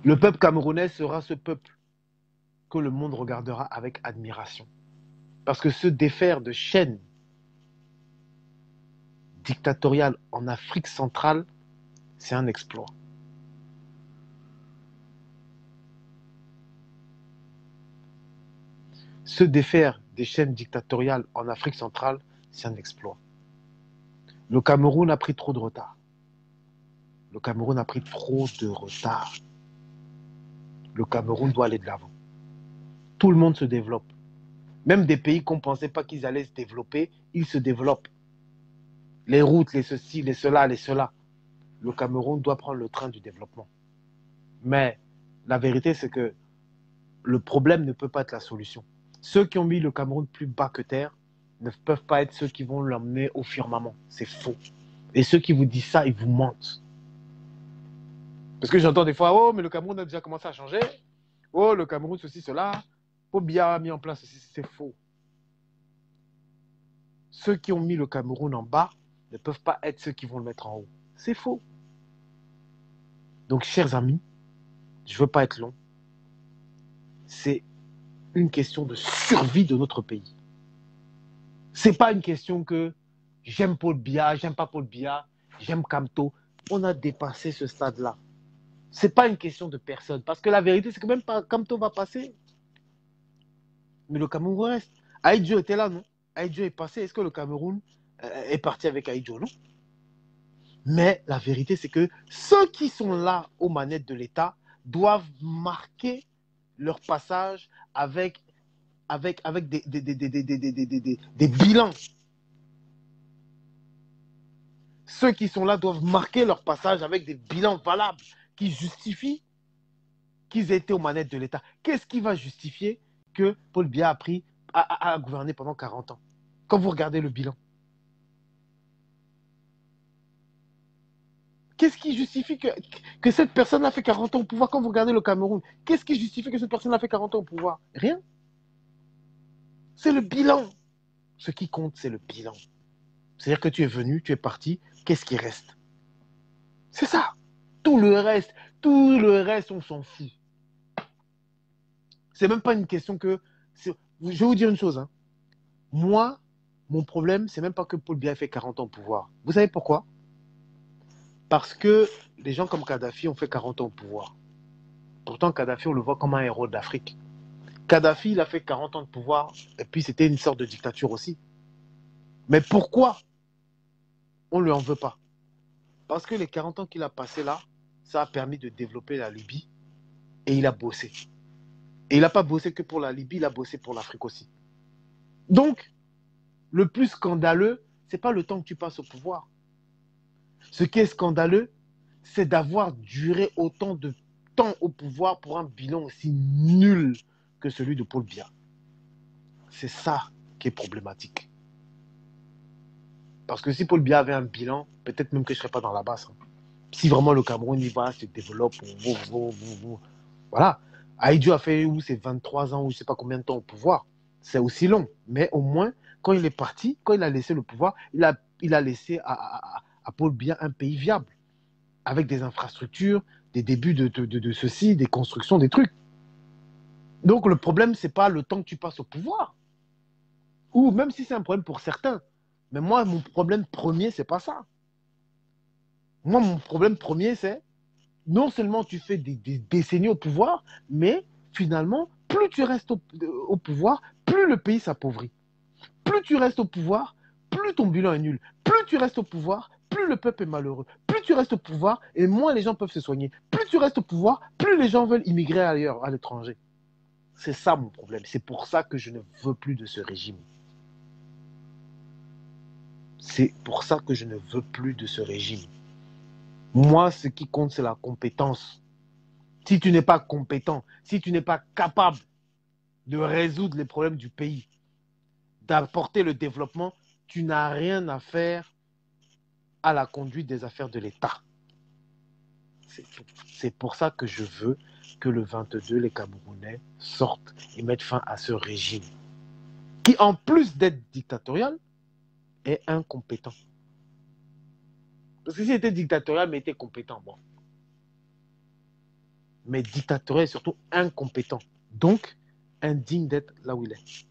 Le peuple camerounais sera ce peuple que le monde regardera avec admiration. Parce que se défaire de chaînes dictatoriales en Afrique centrale, c'est un exploit. Se défaire des chaînes dictatoriales en Afrique centrale, c'est un exploit. Le Cameroun a pris trop de retard. Le Cameroun a pris trop de retard. Le Cameroun doit aller de l'avant. Tout le monde se développe. Même des pays qu'on ne pensait pas qu'ils allaient se développer, ils se développent. Les routes, les ceci, les cela, les cela. Le Cameroun doit prendre le train du développement. Mais la vérité, c'est que le problème ne peut pas être la solution. Ceux qui ont mis le Cameroun plus bas que terre ne peuvent pas être ceux qui vont l'emmener au firmament. C'est faux. Et ceux qui vous disent ça, ils vous mentent. Parce que j'entends des fois, oh, mais le Cameroun a déjà commencé à changer. Oh, le Cameroun, ceci, cela. Paul Biya a mis en place ceci, c'est faux. Ceux qui ont mis le Cameroun en bas ne peuvent pas être ceux qui vont le mettre en haut. C'est faux. Donc, chers amis, je ne veux pas être long. C'est une question de survie de notre pays. Ce n'est pas une question que j'aime Paul Biya, j'aime pas Paul Biya, j'aime Kamto. On a dépassé ce stade-là. Ce n'est pas une question de personne. Parce que la vérité, c'est que même pas Kamto va passer. Mais le Cameroun reste. Aïdjo était là, non? Aïdjo est passé. Est-ce que le Cameroun est parti avec Aïdjo? Non. Mais la vérité, c'est que ceux qui sont là aux manettes de l'État doivent marquer leur passage avec des bilans. Ceux qui sont là doivent marquer leur passage avec des bilans valables qui justifient qu'ils étaient aux manettes de l'État. Qu'est-ce qui va justifier que Paul Biya a gouverné pendant 40 ans? Quand vous regardez le bilan. Qu'est-ce qui justifie que cette personne a fait 40 ans au pouvoir quand vous regardez le Cameroun? Qu'est-ce qui justifie que cette personne a fait 40 ans au pouvoir? Rien. C'est le bilan. Ce qui compte, c'est le bilan. C'est-à-dire que tu es venu, tu es parti, qu'est-ce qui reste? C'est ça. Tout le reste, on s'en fout. C'est même pas une question que... Je vais vous dire une chose. Hein. Moi, mon problème, c'est même pas que Paul Biya ait fait 40 ans au pouvoir. Vous savez pourquoi? Parce que les gens comme Kadhafi ont fait 40 ans au pouvoir. Pourtant, Kadhafi, on le voit comme un héros d'Afrique. Kadhafi, il a fait 40 ans de pouvoir, et puis c'était une sorte de dictature aussi. Mais pourquoi on ne lui en veut pas? Parce que les 40 ans qu'il a passé là, ça a permis de développer la Libye, et il a bossé. Et il n'a pas bossé que pour la Libye, il a bossé pour l'Afrique aussi. Donc, le plus scandaleux, ce n'est pas le temps que tu passes au pouvoir. Ce qui est scandaleux, c'est d'avoir duré autant de temps au pouvoir pour un bilan aussi nul que celui de Paul Biya. C'est ça qui est problématique. Parce que si Paul Biya avait un bilan, peut-être même que je ne serais pas dans la basse. Hein. Si vraiment le Cameroun y va, se développe, voilà. Aïdjo a fait ses 23 ans ou je ne sais pas combien de temps au pouvoir. C'est aussi long. Mais au moins, quand il est parti, quand il a laissé le pouvoir, il a laissé à Paul Biya un pays viable. Avec des infrastructures, des débuts de ceci, des constructions, des trucs. Donc le problème, ce n'est pas le temps que tu passes au pouvoir. Ou même si c'est un problème pour certains. Mais moi, mon problème premier, c'est pas ça. Moi, mon problème premier, c'est non seulement tu fais des décennies au pouvoir, mais finalement, plus tu restes au pouvoir, plus le pays s'appauvrit. Plus tu restes au pouvoir, plus ton bilan est nul. Plus tu restes au pouvoir, plus le peuple est malheureux. Plus tu restes au pouvoir, et moins les gens peuvent se soigner. Plus tu restes au pouvoir, plus les gens veulent immigrer ailleurs, à l'étranger. C'est ça mon problème. C'est pour ça que je ne veux plus de ce régime. C'est pour ça que je ne veux plus de ce régime. Moi, ce qui compte, c'est la compétence. Si tu n'es pas compétent, si tu n'es pas capable de résoudre les problèmes du pays, d'apporter le développement, tu n'as rien à faire à la conduite des affaires de l'État. C'est pour ça que je veux que le 22, les Camerounais sortent et mettent fin à ce régime qui, en plus d'être dictatorial, est incompétent. Parce que s'il était dictatorial, mais était compétent, bon. Mais dictatorial est surtout incompétent. Donc, indigne d'être là où il est.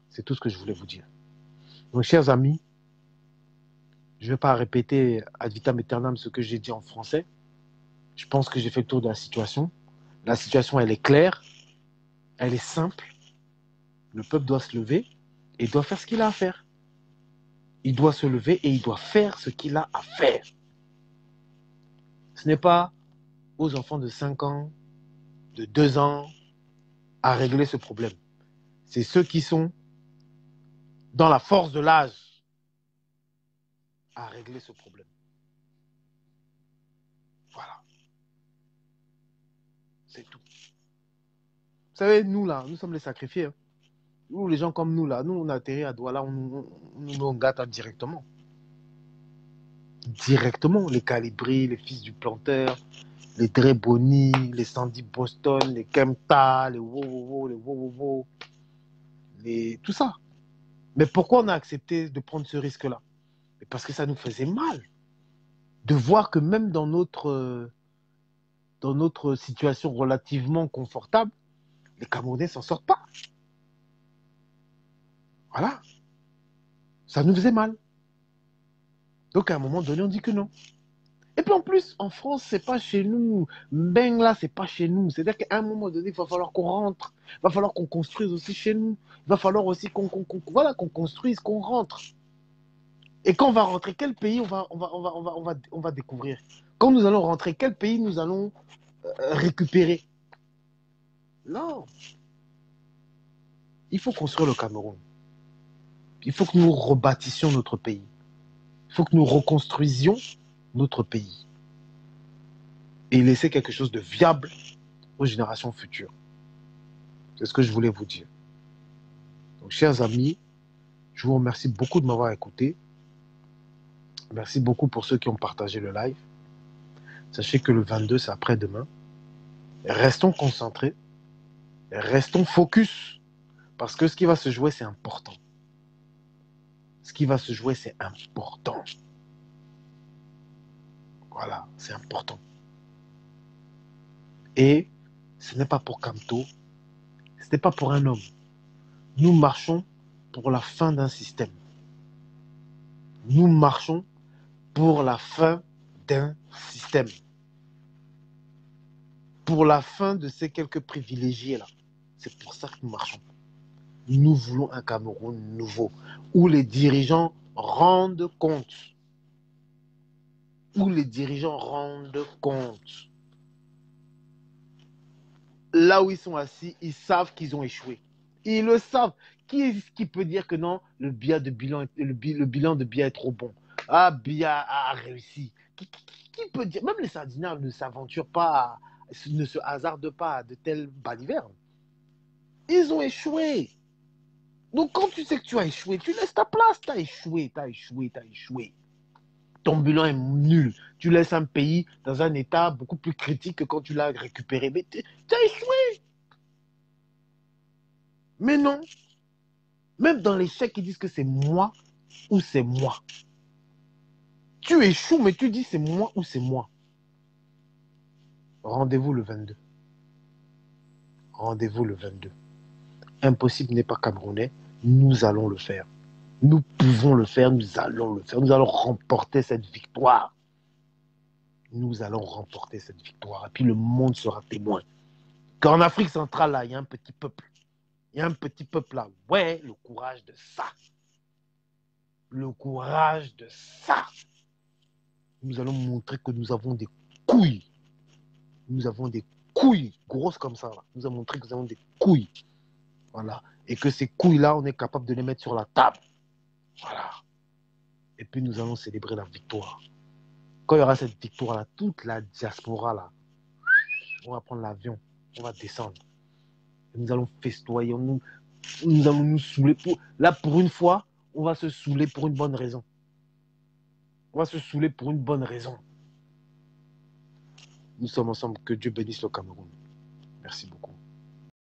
C'est tout ce que je voulais vous dire. Donc, chers amis, je ne vais pas répéter ad vitam aeternam ce que j'ai dit en français. Je pense que j'ai fait le tour de la situation. La situation, elle est claire, elle est simple. Le peuple doit se lever et doit faire ce qu'il a à faire. Il doit se lever et il doit faire ce qu'il a à faire. Ce n'est pas aux enfants de 5 ans, de 2 ans, à régler ce problème. C'est ceux qui sont dans la force de l'âge à régler ce problème. Voilà. C'est tout. Vous savez, nous là, nous sommes les sacrifiés. Hein. Nous, les gens comme nous là, nous on a atterri à Douala, on gâte directement. Directement, les Calibri, les fils du planteur, les Dre Boni, les Sandy Boston, les Kemta, les Wowowo, les Wowowo, tout ça. Mais pourquoi on a accepté de prendre ce risque-là? Parce que ça nous faisait mal de voir que même dans notre situation relativement confortable, les Camerounais s'en sortent pas. Voilà. Ça nous faisait mal. Donc à un moment donné, on dit que non. Et puis en plus, en France, c'est pas chez nous. Ben là, c'est pas chez nous. C'est-à-dire qu'à un moment donné, il va falloir qu'on rentre. Il va falloir qu'on construise aussi chez nous. Il va falloir aussi qu'on construise, qu'on rentre. Et quand on va rentrer, quel pays on va découvrir? Quand nous allons rentrer, quel pays nous allons récupérer? Non. Il faut construire le Cameroun. Il faut que nous rebâtissions notre pays. Il faut que nous reconstruisions notre pays. Et laisser quelque chose de viable aux générations futures. C'est ce que je voulais vous dire. Donc, chers amis, je vous remercie beaucoup de m'avoir écouté. Merci beaucoup pour ceux qui ont partagé le live. Sachez que le 22, c'est après-demain. Restons concentrés. Restons focus. Parce que ce qui va se jouer, c'est important. Ce qui va se jouer, c'est important. Voilà, c'est important. Et ce n'est pas pour Kamto, ce n'est pas pour un homme. Nous marchons pour la fin d'un système. Nous marchons pour la fin d'un système. Pour la fin de ces quelques privilégiés-là. C'est pour ça que nous marchons. Nous voulons un Cameroun nouveau, où les dirigeants rendent compte. Où les dirigeants rendent compte. Là où ils sont assis, ils savent qu'ils ont échoué. Ils le savent. Qui est-ce qui peut dire que non, le bilan de Biya est trop bon? Ah, Biya a réussi. Qui peut dire? Même les sardinaires ne s'aventurent pas, ne se hasardent pas à de telles balivernes. Ils ont échoué. Donc quand tu sais que tu as échoué, tu laisses ta place. Tu as échoué, tu as échoué, tu as échoué. Ton bilan est nul. Tu laisses un pays dans un état beaucoup plus critique que quand tu l'as récupéré. Mais tu as échoué. Mais non. Même dans l'échec, ils disent que c'est moi ou c'est moi. Tu échoues, mais tu dis c'est moi ou c'est moi. Rendez-vous le 22. Rendez-vous le 22. Impossible n'est pas camerounais. Nous allons le faire. Nous pouvons le faire, nous allons le faire. Nous allons remporter cette victoire. Nous allons remporter cette victoire. Et puis le monde sera témoin. Qu'en Afrique centrale, là, il y a un petit peuple. Il y a un petit peuple là. Ouais, le courage de ça. Le courage de ça. Nous allons montrer que nous avons des couilles. Nous avons des couilles grosses comme ça. Là. Nous allons montrer que nous avons des couilles. Voilà. Et que ces couilles-là, on est capable de les mettre sur la table. Voilà. Et puis nous allons célébrer la victoire. Quand il y aura cette victoire-là, toute la diaspora, là, on va prendre l'avion, on va descendre. Et nous allons festoyer, nous allons nous saouler. Là, pour une fois, on va se saouler pour une bonne raison. On va se saouler pour une bonne raison. Nous sommes ensemble. Que Dieu bénisse le Cameroun. Merci beaucoup.